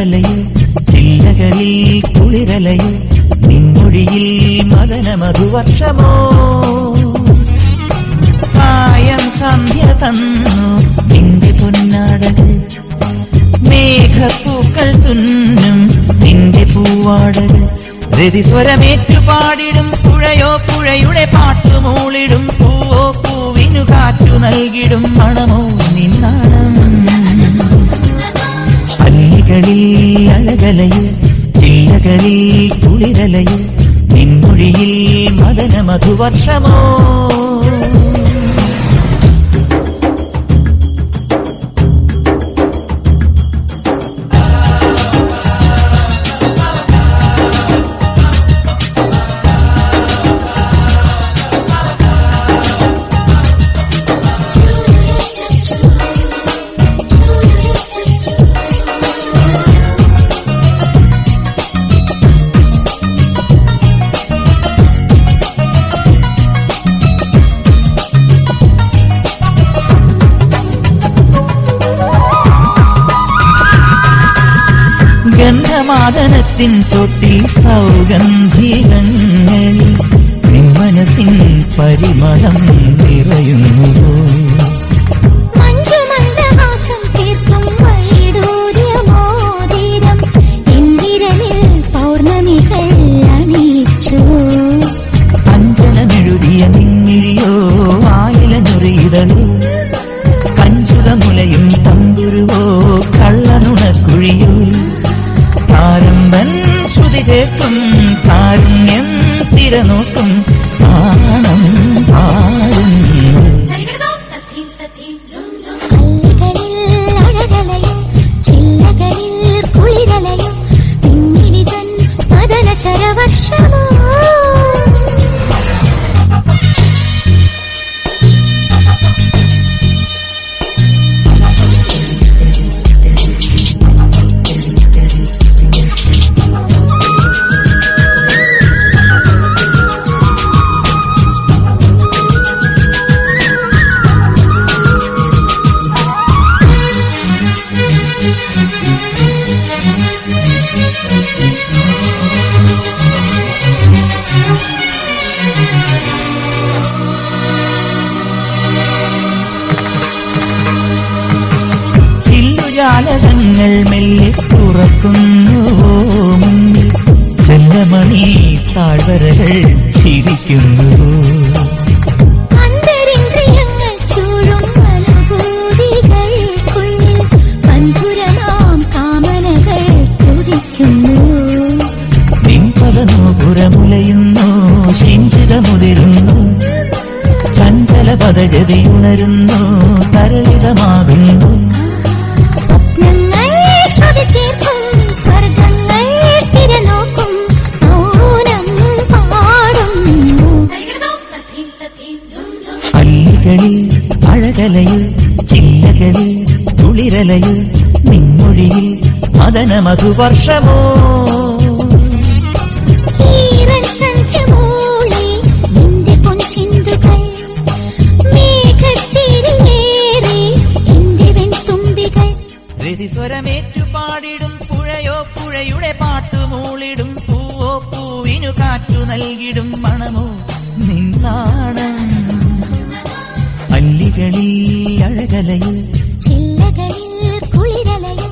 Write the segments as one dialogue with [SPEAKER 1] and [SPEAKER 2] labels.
[SPEAKER 1] അഴകലയിൽ ചില്ലകളിൽ കുളിരലയിൽ നിൻമൊഴിയിൽ മദന മധുവർഷമോ സായം സന്ധ്യ തന്നു നിന്റെ പൊന്നാടകൾ മേഘപ്പൂക്കൾ തുന്നും നിന്റെ പൂവാടകൾ രതിസ്വരമേറ്റു പാടിടും പുഴയോ പുഴയുടെ പാട്ടുമൂളിടും പൂവോ പൂവിനു കാറ്റു നൽകിടും മണമോ നിന്നാണം അല്ലികളിൽ അഴകലയിൽ ചില്ലകളിൽ കുളിരലയിൽ നിൻമൊഴിയിൽ മദന മധുവർഷമോ ഗന്ധമാദനത്തിൻ ചോട്ടിൽ സൗഗന്ധികങ്ങളിൽ നിൻ മനസ്സിൻ പരിമളം നിറയുന്നു
[SPEAKER 2] മഞ്ജുമന്ദഹാസം തീർക്കും വൈഡൂര്യമോതിരം ഇന്ദിരനിൽ പൗർണമികൾ അണിയിച്ചു
[SPEAKER 1] അഞ്ജനമെഴുതിയ നിന്നിഴിയോ ആയിലഞ്ഞൊറിയിതളോ കഞ്ചുതമുലയും തമ്പുരുവോ കള്ളനുണക്കുഴിയോ താരമ്പൻ ശ്രുതി ചേർക്കും കാരുണ്യം തിരനോക്കും ആണം പാടുന്നു
[SPEAKER 2] കല്ലുകളിൽ അഴകലയും ചില്ലകളിൽ കുളിരലയും പിന്നിടിതൻ മദന ശരവർഷമോ
[SPEAKER 1] ജാലകങ്ങൾ മെല്ലെ തുറക്കുന്നുവോ മുന്നിൽ ചെല്ലമണി താഴ്വരകൾ ചിരിക്കുന്നു
[SPEAKER 2] അന്തരിന്ദ്രിയങ്ങൾ ചൂഴും അനുഭൂതികൾക്കുള്ളിൽ മധുരമാം കാമനകൾ തുടിക്കുന്നു
[SPEAKER 1] നിൻപദനൂപുരമുലയുന്നു ശിഞ്ചിതമുതിരുന്നു ചഞ്ചല പദഗതി ഉണരുന്നു തരളിതമാകുന്നു
[SPEAKER 2] സ്വപ്നങ്ങൾ ശ്രുതി ചേർക്കും സ്വർഗങ്ങൾ തിരനോക്കും മൗനം പാടുന്നു
[SPEAKER 1] അല്ലികളിൽ അഴകലയിൽ ചില്ലകളിൽ കുളിരലയിൽ നിൻമൊഴിയിൽ മദന മധുവർഷമോ
[SPEAKER 2] ഈറൻ സന്ധ്യമൂളി നിന്റെ പൊൻചിന്തുകൾ മേഘത്തിരിയേറി എന്റെ വെൺതുമ്പികൾ
[SPEAKER 1] രതിസ്വരമേറ്റു പാടിടും പുഴയോ പുഴയുടെ പാട്ടുമൂളിടും പൂവോ പൂവിനു കാറ്റു നൽകിടും മണമോ നിന്നാണം അല്ലികളിൽ അഴകലയിൽ
[SPEAKER 2] ചില്ലകളിൽ കുളിരലയിൽ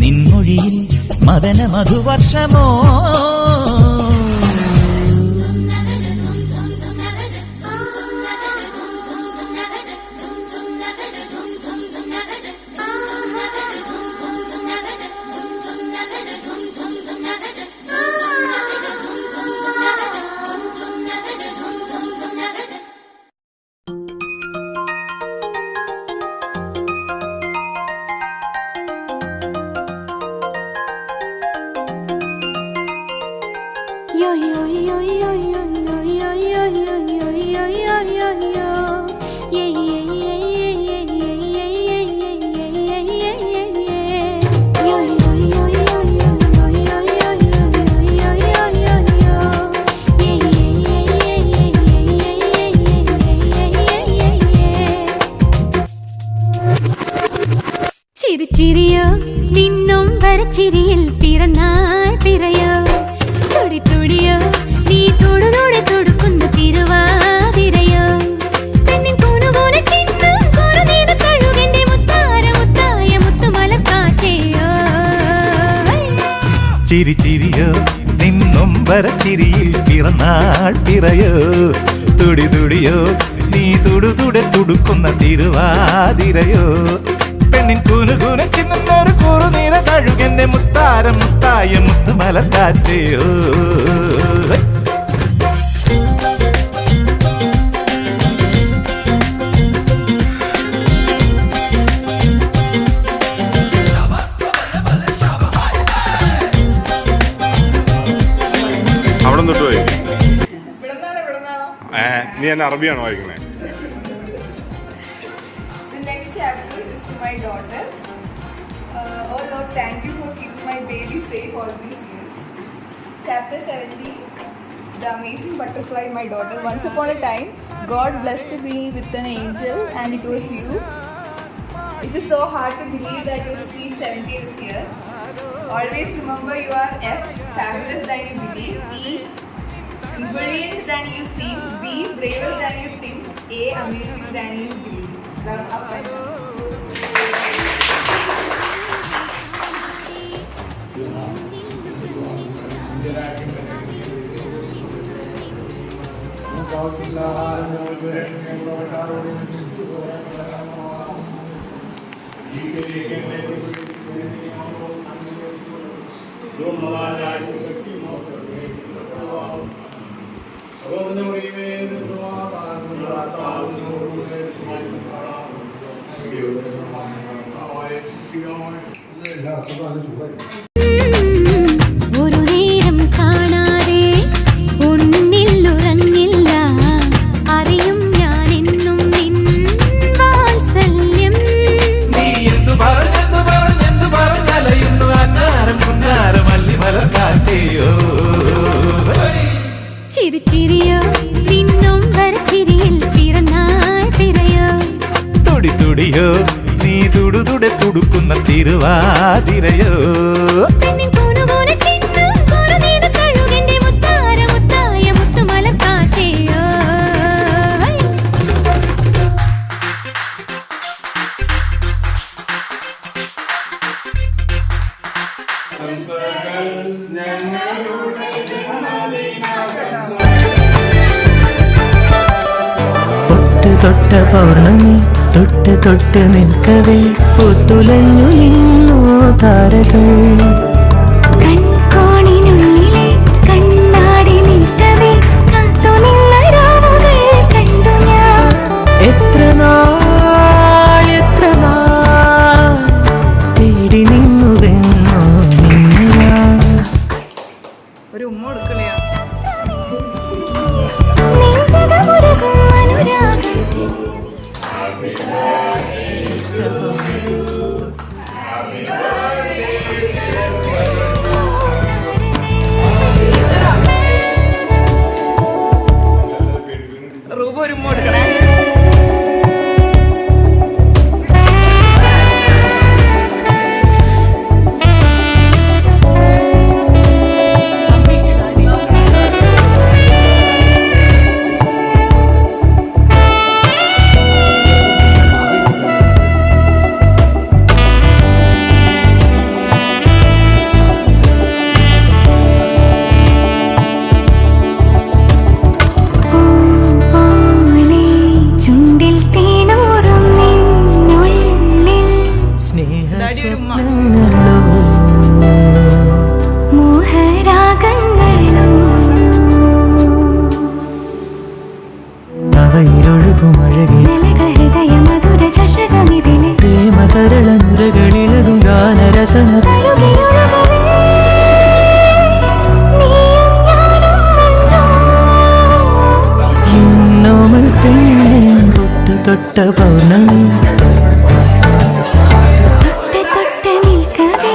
[SPEAKER 1] നിൻമൊഴിയിൽ മദന മധുവർഷമോ
[SPEAKER 2] ചിരിച്ചിരിയോ നിന്നും നൊമ്പരച്ചിരിയിൽ പിറന്നാൾ പിറയോ തുടി തുടിയോ നീ തൊടുതോടെ തൊടുക്കുന്ന തിരുവാതിരയോ പെണ്ണിൻ കൂണുകൂണ ചിഹ്നം കുറുനീന തഴുകന്റെ മുത്താര മുത്തായ മുത്തുമലക്കാറ്റയോ
[SPEAKER 1] ചിരി ചിരിയോ നിന്നൊമ്പരച്ചിരിയിൽ പിറന്നാൾ പിറയോ തുടി തുടിയോ നീ തുടുതുടെ തുടുക്കുന്ന തിരുവാതിരയോ പെണ്ണിൻ കൂനുകൂന ചിന്നൊരു കുറുനീര തഴുകന്റെ മുത്താരം മുത്തായ മുത്തുമലക്കാറ്റയോ
[SPEAKER 3] അവിടെ തൊട്ട് വായിക്കും. നീ എന്നെ അറബിയാണോ വായിക്കുന്നത്?
[SPEAKER 4] The next chapter is to my daughter. Oh Lord, thank you for keeping my baby safe all these years. Chapter 17, The Amazing Butterfly, my daughter. Once upon a time, God blessed me with an angel, and it was you. It is so hard to believe that your sweet 70 is here. Always remember you are F, fabulous than you believe. E, brilliant than you seem. B, braver than you think. A, amazing than you believe. Love, up and down.
[SPEAKER 2] ഒരു നേരം കാണാതെ ഉറങ്ങില്ല അറിയും ഞാൻ എന്നും നിൻ വാത്സല്യം
[SPEAKER 1] നീ എന്തു പറഞ്ഞലയുന്നു അന്നാരം കുന്നാരം അല്ലിമലക്കാറ്റയോ
[SPEAKER 2] ചിരിച്ചിരിയോ നിന്നും വരച്ചിരിയിൽ പിറന്നാൾ പിറയോ
[SPEAKER 1] തുടി തുടിയോ നീ തുടുതുടെ തുടുക്കുന്ന തിരുവാതിരയോ
[SPEAKER 2] പെണ്ണിൻ കൂണുകൂണ ചിഹ്നം കുറുനീന തഴുകന്റെ മുത്താര മുത്തായ മുത്തുമലക്കാറ്റയോ
[SPEAKER 1] തൊട്ട് തൊട്ട പൗർണമി തൊട്ട് തൊട്ട് നിൽക്കവേ പുത്തുലഞ്ഞു നിന്നു താരകൾ
[SPEAKER 2] കൺകോണിനുള്ളിലെ കണ്ണാടി നീട്ടവേ കാത്തുനിന്ന രാവുകൾ കണ്ടു ഞാൻ
[SPEAKER 1] എത്ര നാൾ തേടി നിന്നുവെന്നോ നിന്നെ
[SPEAKER 4] ഒരു ഉമ്മ കൊടുക്കണയാ.
[SPEAKER 2] നെഞ്ചകമുരുകും അനുരാഗം
[SPEAKER 4] റൂബ ഒരു ഉമ്മ കൊടുക്കണേ.
[SPEAKER 1] പ്രേമതരളനുരകളിളകും ഗാനരസന ഇന്നോമൽ പെണ്ണെ തൊട്ട് തൊട്ട പൗർണമി
[SPEAKER 2] തൊട്ട് തൊട്ട് നിൽക്കവേ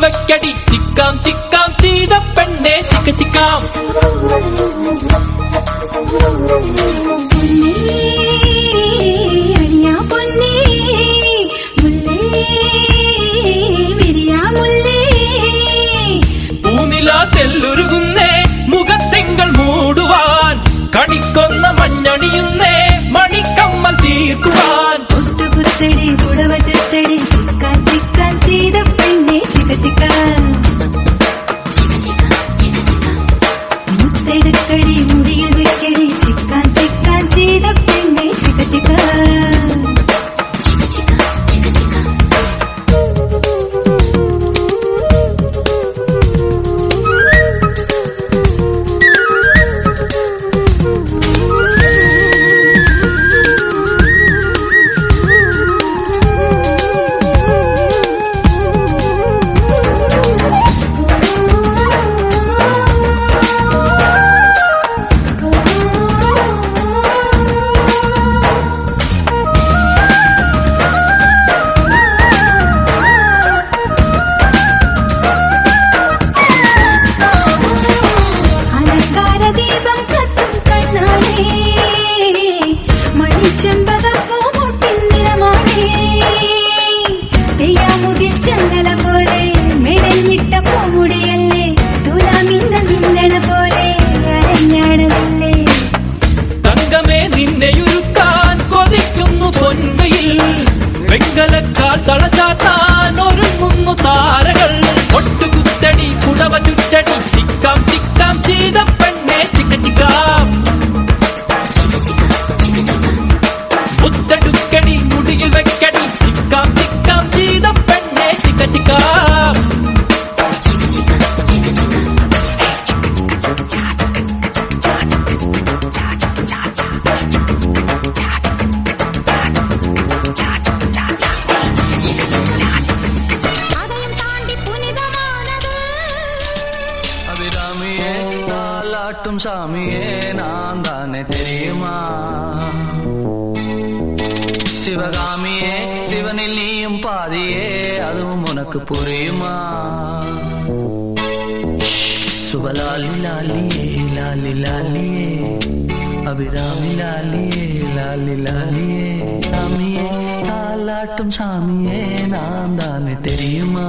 [SPEAKER 5] വെക്കടി ചിക്കാം ചിക്കാം ചെയ്ത പെണ്ണെ ചിക്ക ചിക്കാം പൂനില തെല്ലുരുകുന്നേ മുഖത്തെങ്കൾ മൂടുവാൻ കണിക്കൊന്ന മഞ്ഞണിയുന്നേ മണിക്കമ്മൽ തീർക്കുവാൻ
[SPEAKER 2] ഒട്ടുകുത്തടി പുടവ ചുറ്റടി ചിക്കാൻ ചിക്കാൻ ചെയ്ത പെണ്ണെ ചിക്ക ചിക്കാൻ മുത്തെടുക്കടി മുടിയിൽ വെക്കടി ചിക്കാൻ ചിക്കാൻ ചെയ്ത പെണ്ണെ ചിക്ക ചിക്കാൻ
[SPEAKER 5] വെങ്കലക്കാൽ തളചാത്താൻ ഒരുങ്ങുന്നു താരകൾ ഒട്ടുകുത്തടി കുടവ ചുറ്റടി ചിക്കാം ചിക്കാം ചെയ്ത പെണ്ണെ ചിക്ക ചിക്കാം മുത്തെടുക്കടി മുടിയിൽ വെക്കടി ചിക്കാം ചിക്കാം ചെയ്ത പെണ്ണെ ചിക്ക ചിക്കാം
[SPEAKER 6] அபிராமியே தாலாட்டும் சாமியே நான் தானே தெரியுமா சிவகாமியே சிவனில் நீயும் பாதியே அதுவும் உனக்கு புரியுமா சுபலாலி லாலியே லாலி லாலியே அபிராமி லாலியே லாலி லாலியே சாமியே தாலாட்டும் சாமியே நான் தானே தெரியுமா